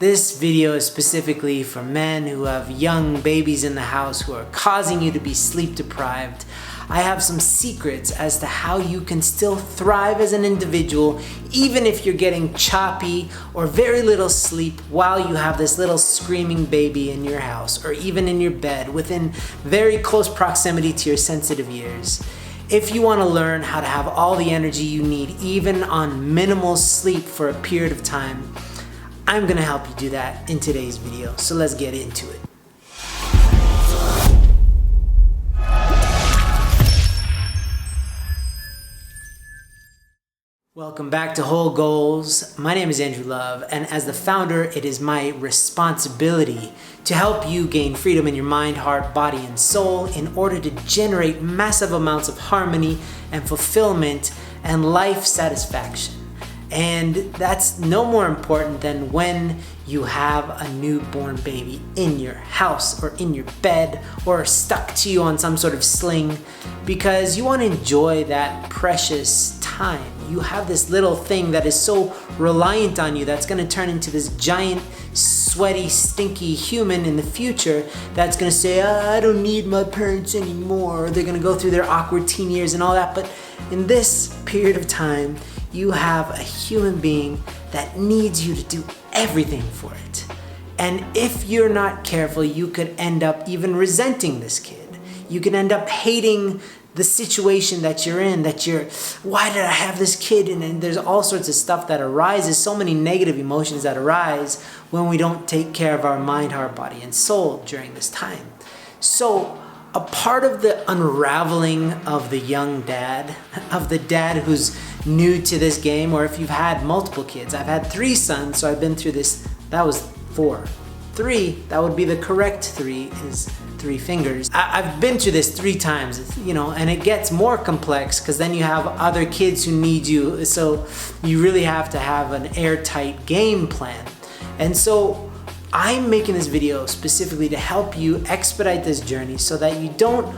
This video is specifically for men who have young babies in the house who are causing you to be sleep deprived. I have some secrets as to how you can still thrive as an individual even if you're getting choppy or very little sleep while you have this little screaming baby in your house or even in your bed within very close proximity to your sensitive ears. If you want to learn how to have all the energy you need even on minimal sleep for a period of time, I'm going to help you do that in today's video. So let's get into it. Welcome back to Whole Goals. My name is Andrew Love, and as the founder, it is my responsibility to help you gain freedom in your mind, heart, body, and soul in order to generate massive amounts of harmony and fulfillment and life satisfaction. And that's no more important than when you have a newborn baby in your house or in your bed or stuck to you on some sort of sling, because you want to enjoy that precious time. You have this little thing that is so reliant on you that's going to turn into this giant, sweaty, stinky human in the future that's going to say, I don't need my parents anymore. Or they're going to go through their awkward teen years and all that. But in this period of time, you have a human being that needs you to do everything for it. And if you're not careful, you could end up even resenting this kid. You could end up hating the situation that you're in, why did I have this kid? And there's all sorts of stuff that arises, so many negative emotions that arise when we don't take care of our mind, heart, body, and soul during this time. So a part of the unraveling of the young dad, of the dad who's new to this game, or if you've had multiple kids. I've had 3 sons, so I've been through this. That was 4. 3, that would be the correct 3, is 3 fingers. I've been through this 3 times, and it gets more complex because then you have other kids who need you, so you really have to have an airtight game plan. And so I'm making this video specifically to help you expedite this journey so that you don't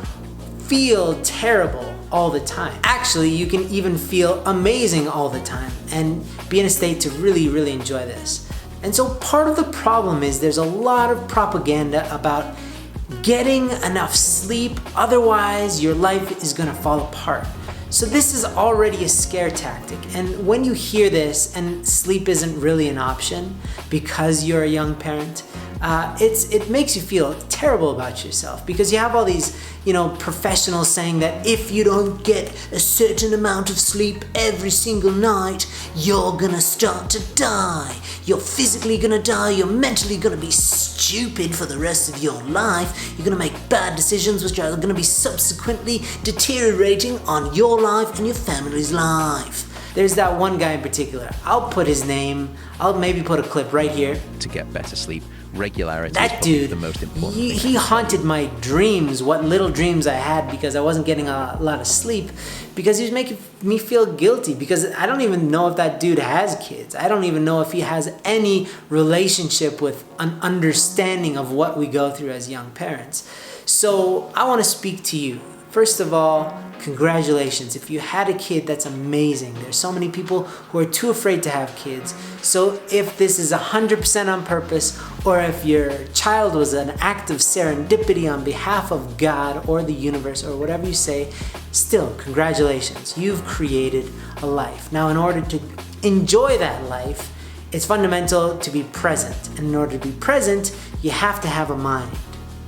feel terrible all the time. Actually, you can even feel amazing all the time and be in a state to really, really enjoy this. And so part of the problem is there's a lot of propaganda about getting enough sleep, otherwise your life is gonna fall apart. So this is already a scare tactic, and when you hear this and sleep isn't really an option because you're a young parent, it makes you feel terrible about yourself, because you have all these professionals saying that if you don't get a certain amount of sleep every single night, you're gonna start to die. You're physically gonna die, you're mentally gonna be stupid for the rest of your life, you're gonna make bad decisions which are gonna be subsequently deteriorating on your life and your family's life. There's that one guy in particular. I'll put his name, I'll maybe put a clip right here. To get better sleep, regularity that is probably dude, the most important he thing. haunted my dreams, what little dreams I had, because I wasn't getting a lot of sleep, because he was making me feel guilty, because I don't even know if that dude has kids. I don't even know if he has any relationship with an understanding of what we go through as young parents. So I want to speak to you. First of all, congratulations. If you had a kid, that's amazing. There's so many people who are too afraid to have kids. So if this is 100% on purpose, or if your child was an act of serendipity on behalf of God or the universe or whatever you say, still, congratulations. You've created a life. Now, in order to enjoy that life, it's fundamental to be present. And in order to be present, you have to have a mind,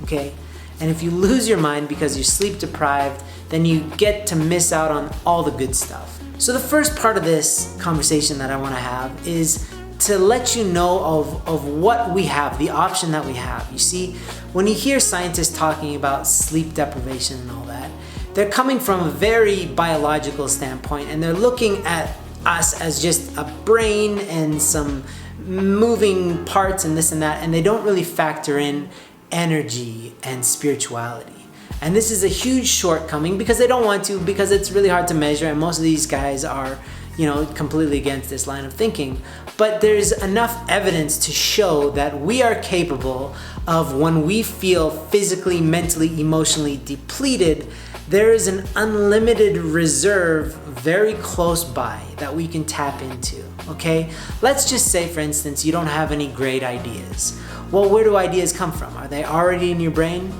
okay? And if you lose your mind because you're sleep deprived, then you get to miss out on all the good stuff. So the first part of this conversation that I want to have is to let you know of what we have, the option that we have. You see, when you hear scientists talking about sleep deprivation and all that, they're coming from a very biological standpoint, and they're looking at us as just a brain and some moving parts and this and that, and they don't really factor in energy and spirituality. And this is a huge shortcoming because they don't want to, because it's really hard to measure, and most of these guys are completely against this line of thinking. But there's enough evidence to show that we are capable of, when we feel physically, mentally, emotionally depleted, there is an unlimited reserve very close by that we can tap into, okay? Let's just say, for instance, you don't have any great ideas. Well, where do ideas come from? Are they already in your brain?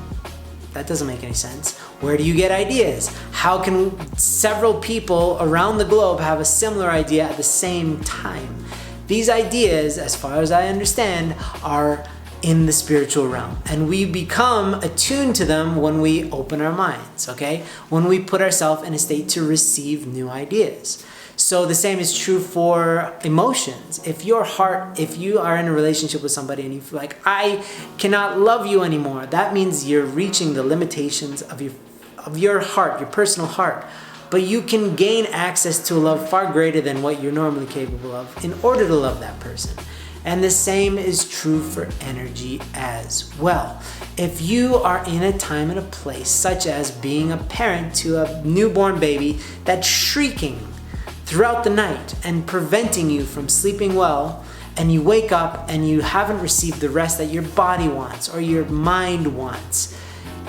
That doesn't make any sense. Where do you get ideas? How can several people around the globe have a similar idea at the same time? These ideas, as far as I understand, are in the spiritual realm, and we become attuned to them when we open our minds, okay? When we put ourselves in a state to receive new ideas. So the same is true for emotions. If you are in a relationship with somebody and you feel like, I cannot love you anymore, that means you're reaching the limitations of your heart, your personal heart. But you can gain access to a love far greater than what you're normally capable of in order to love that person. And the same is true for energy as well. If you are in a time and a place, such as being a parent to a newborn baby that's shrieking throughout the night and preventing you from sleeping well, and you wake up and you haven't received the rest that your body wants or your mind wants,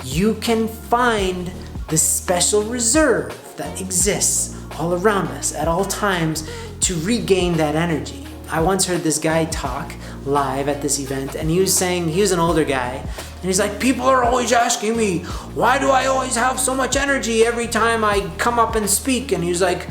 you can find the special reserve that exists all around us at all times to regain that energy. I once heard this guy talk live at this event, and he was saying, he was an older guy, and he's like, people are always asking me, why do I always have so much energy every time I come up and speak? And he was like,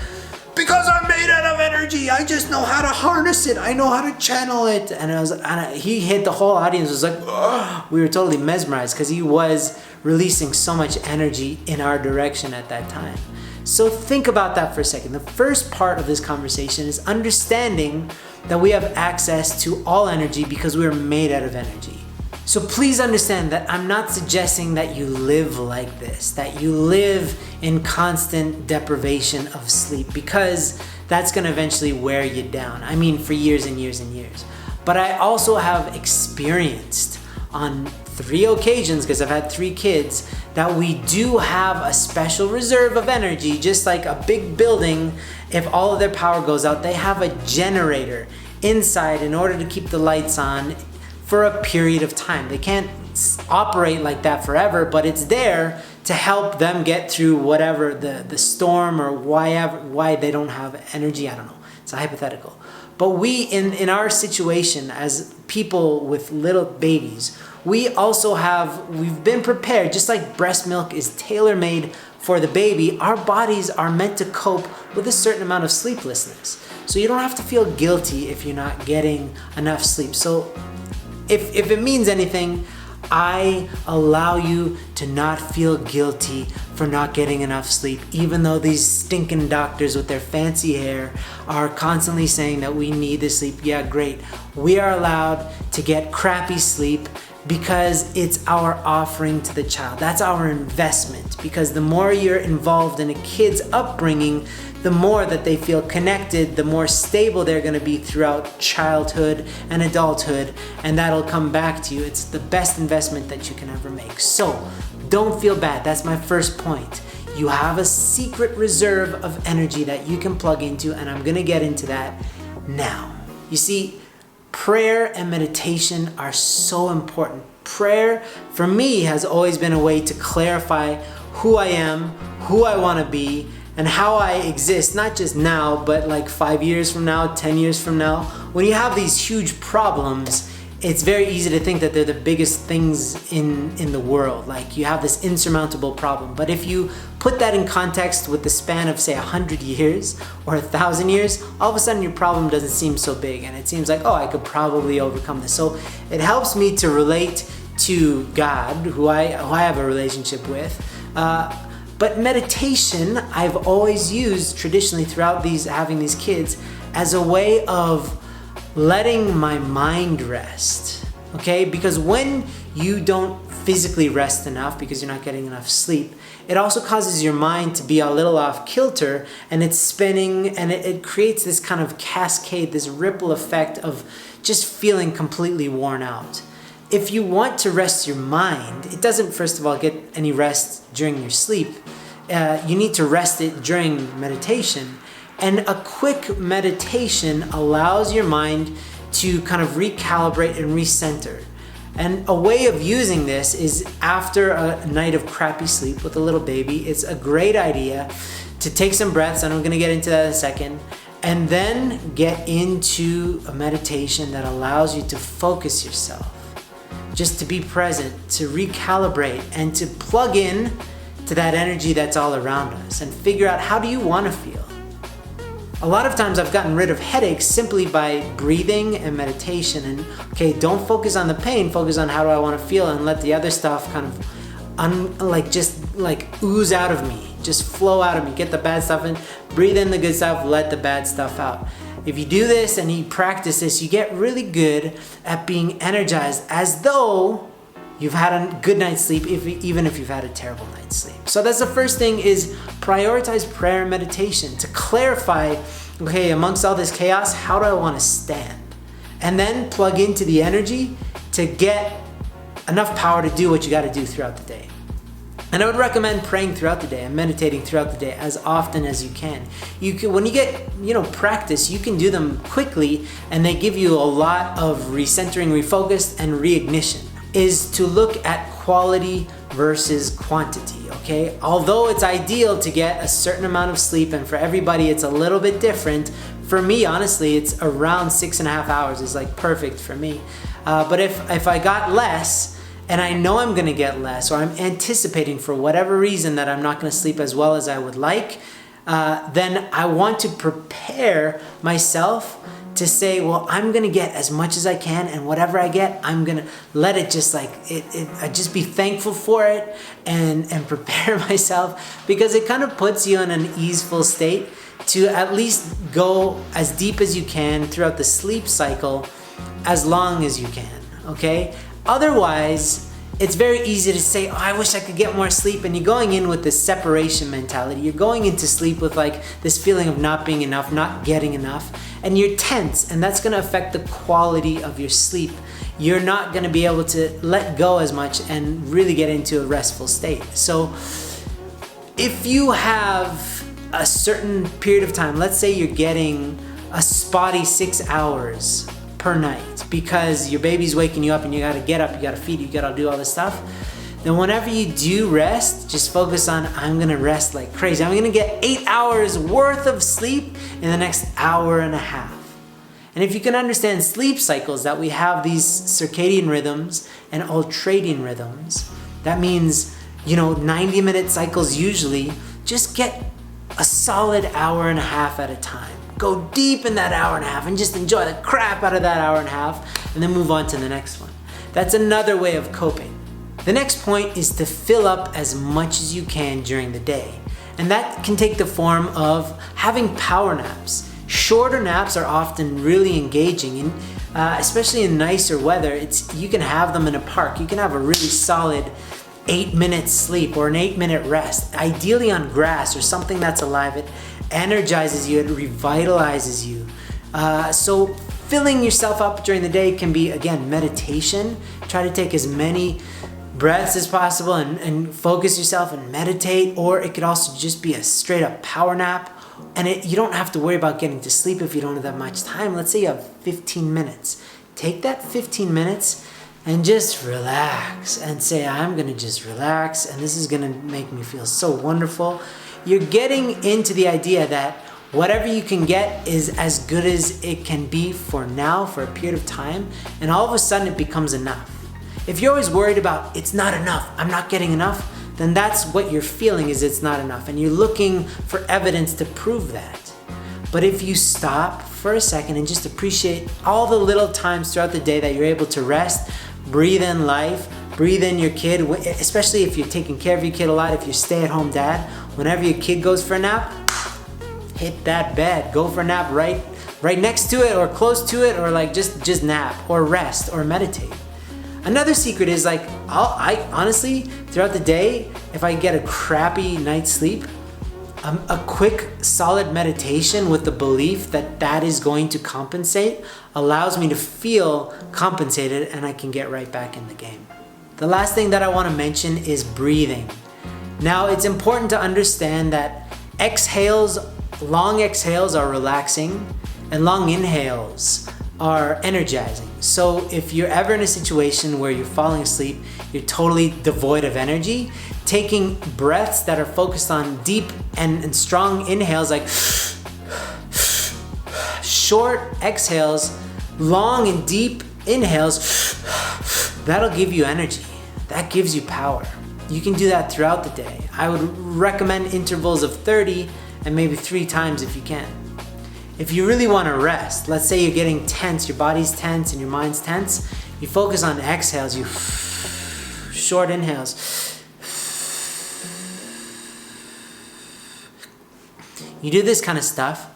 because I'm made out of energy. I just know how to harness it. I know how to channel it. And he hit the whole audience. It was like, oh, we were totally mesmerized because he was releasing so much energy in our direction at that time. So think about that for a second. The first part of this conversation is understanding that we have access to all energy because we are made out of energy. So please understand that I'm not suggesting that you live like this, that you live in constant deprivation of sleep, because that's going to eventually wear you down. I mean, for years and years and years. But I also have experienced on 3 occasions, because I've had 3 kids, that we do have a special reserve of energy. Just like a big building, if all of their power goes out, they have a generator inside in order to keep the lights on for a period of time. They can't operate like that forever, but it's there to help them get through whatever the storm or why they don't have energy. I don't know. It's a hypothetical. But we, in our situation as people with little babies, we've been prepared, just like breast milk is tailor-made for the baby, our bodies are meant to cope with a certain amount of sleeplessness. So you don't have to feel guilty if you're not getting enough sleep. So if it means anything, I allow you to not feel guilty for not getting enough sleep, even though these stinking doctors with their fancy hair are constantly saying that we need the sleep. Yeah, great. We are allowed to get crappy sleep because it's our offering to the child. That's our investment, because the more you're involved in a kid's upbringing, the more that they feel connected, the more stable they're going to be throughout childhood and adulthood, and that'll come back to you. It's the best investment that you can ever make. So don't feel bad. That's my first point. You have a secret reserve of energy that you can plug into, and I'm going to get into that now. You see, prayer and meditation are so important. Prayer, for me, has always been a way to clarify who I am, who I want to be, and how I exist, not just now, but like 5 years from now, 10 years from now. When you have these huge problems, it's very easy to think that they're the biggest things in the world. Like, you have this insurmountable problem. But if you put that in context with the span of, say, 100 years or 1,000 years, all of a sudden your problem doesn't seem so big, and it seems like, oh, I could probably overcome this. So it helps me to relate to God, who I have a relationship with. But meditation, I've always used traditionally throughout having these kids as a way of letting my mind rest, okay? Because when you don't physically rest enough because you're not getting enough sleep, it also causes your mind to be a little off kilter, and it's spinning, and it creates this kind of cascade, this ripple effect of just feeling completely worn out. If you want to rest your mind, it doesn't, first of all, get any rest during your sleep. You need to rest it during meditation. And a quick meditation allows your mind to kind of recalibrate and recenter. And a way of using this is after a night of crappy sleep with a little baby, it's a great idea to take some breaths, and I'm gonna get into that in a second, and then get into a meditation that allows you to focus yourself, just to be present, to recalibrate, and to plug in to that energy that's all around us and figure out, how do you wanna feel? A lot of times I've gotten rid of headaches simply by breathing and meditation, and okay, don't focus on the pain, focus on how do I want to feel, and let the other stuff kind of just ooze out of me, just flow out of me. Get the bad stuff in, breathe in the good stuff, let the bad stuff out. If you do this and you practice this, you get really good at being energized as though you've had a good night's sleep, even if you've had a terrible night's sleep. So that's the first thing, is prioritize prayer and meditation to clarify, okay, amongst all this chaos, how do I want to stand? And then plug into the energy to get enough power to do what you got to do throughout the day. And I would recommend praying throughout the day and meditating throughout the day as often as you can. When you get, practice, you can do them quickly, and they give you a lot of recentering, refocus, and reignition. Is to look at quality versus quantity, okay? Although it's ideal to get a certain amount of sleep, and for everybody it's a little bit different. For me, honestly, it's around 6.5 hours is like perfect for me. But if I got less, and I know I'm gonna get less, or I'm anticipating for whatever reason that I'm not gonna sleep as well as I would like, then I want to prepare myself to say, well, I'm gonna get as much as I can, and whatever I get, I'm gonna let it just I just be thankful for it and prepare myself, because it kind of puts you in an easeful state to at least go as deep as you can throughout the sleep cycle, as long as you can, okay? Otherwise, it's very easy to say, oh, I wish I could get more sleep, and you're going in with this separation mentality. You're going into sleep with this feeling of not being enough, not getting enough, and you're tense, and that's gonna affect the quality of your sleep. You're not gonna be able to let go as much and really get into a restful state. So if you have a certain period of time, let's say you're getting a spotty 6 hours per night because your baby's waking you up and you gotta get up, you gotta feed, you gotta do all this stuff, then whenever you do rest, just focus on, I'm gonna rest like crazy. I'm gonna get 8 hours worth of sleep in the next hour and a half. And if you can understand sleep cycles, that we have these circadian rhythms and ultradian rhythms, that means, 90-minute cycles usually, just get a solid hour and a half at a time. Go deep in that hour and a half and just enjoy the crap out of that hour and a half, and then move on to the next one. That's another way of coping. The next point is to fill up as much as you can during the day. And that can take the form of having power naps. Shorter naps are often really engaging, and especially in nicer weather, you can have them in a park. You can have a really solid 8-minute sleep or an 8-minute rest, ideally on grass or something that's alive. It energizes you, it revitalizes you. So filling yourself up during the day can be, again, meditation. Try to take as many breaths as possible and focus yourself and meditate, or it could also just be a straight up power nap. And you don't have to worry about getting to sleep if you don't have that much time. Let's say you have 15 minutes. Take that 15 minutes and just relax and say, I'm gonna just relax, and this is gonna make me feel so wonderful. You're getting into the idea that whatever you can get is as good as it can be for now, for a period of time, and all of a sudden it becomes enough. If you're always worried about, it's not enough, I'm not getting enough, then that's what you're feeling, is it's not enough, and you're looking for evidence to prove that. But if you stop for a second and just appreciate all the little times throughout the day that you're able to rest, breathe in life, breathe in your kid, especially if you're taking care of your kid a lot, if you're stay-at-home dad, whenever your kid goes for a nap, hit that bed, go for a nap right next to it or close to it, or just nap or rest or meditate. Another secret is I honestly, throughout the day, if I get a crappy night's sleep, a quick solid meditation with the belief that that is going to compensate allows me to feel compensated, and I can get right back in the game. The last thing that I want to mention is breathing. Now, it's important to understand that long exhales are relaxing, and long inhales are energizing. So if you're ever in a situation where you're falling asleep, you're totally devoid of energy, taking breaths that are focused on deep and strong inhales, like short exhales, long and deep inhales, that'll give you energy. That gives you power. You can do that throughout the day. I would recommend intervals of 30 and maybe 3 times if you can. If you really want to rest, let's say you're getting tense, your body's tense and your mind's tense, you focus on exhales, you short inhales. You do this kind of stuff,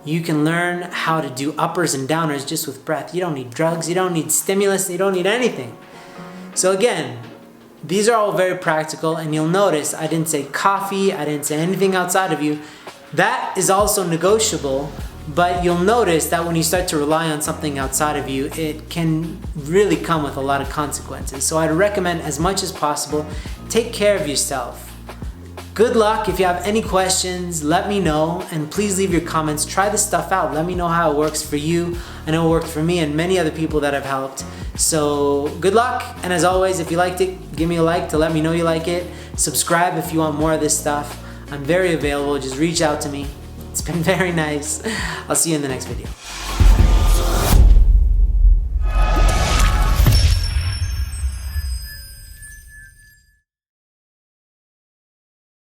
you can learn how to do uppers and downers just with breath. You don't need drugs, you don't need stimulus, you don't need anything. So again, these are all very practical, and you'll notice I didn't say coffee, I didn't say anything outside of you. That is also negotiable, but you'll notice that when you start to rely on something outside of you, it can really come with a lot of consequences. So I'd recommend, as much as possible, take care of yourself. Good luck. If you have any questions, let me know, and please leave your comments. Try this stuff out. Let me know how it works for you. I know it worked for me and many other people that I've helped. So good luck, and as always, if you liked it, give me a like to let me know you like it. Subscribe if you want more of this stuff. I'm very available. Just reach out to me. It's been very nice. I'll see you in the next video.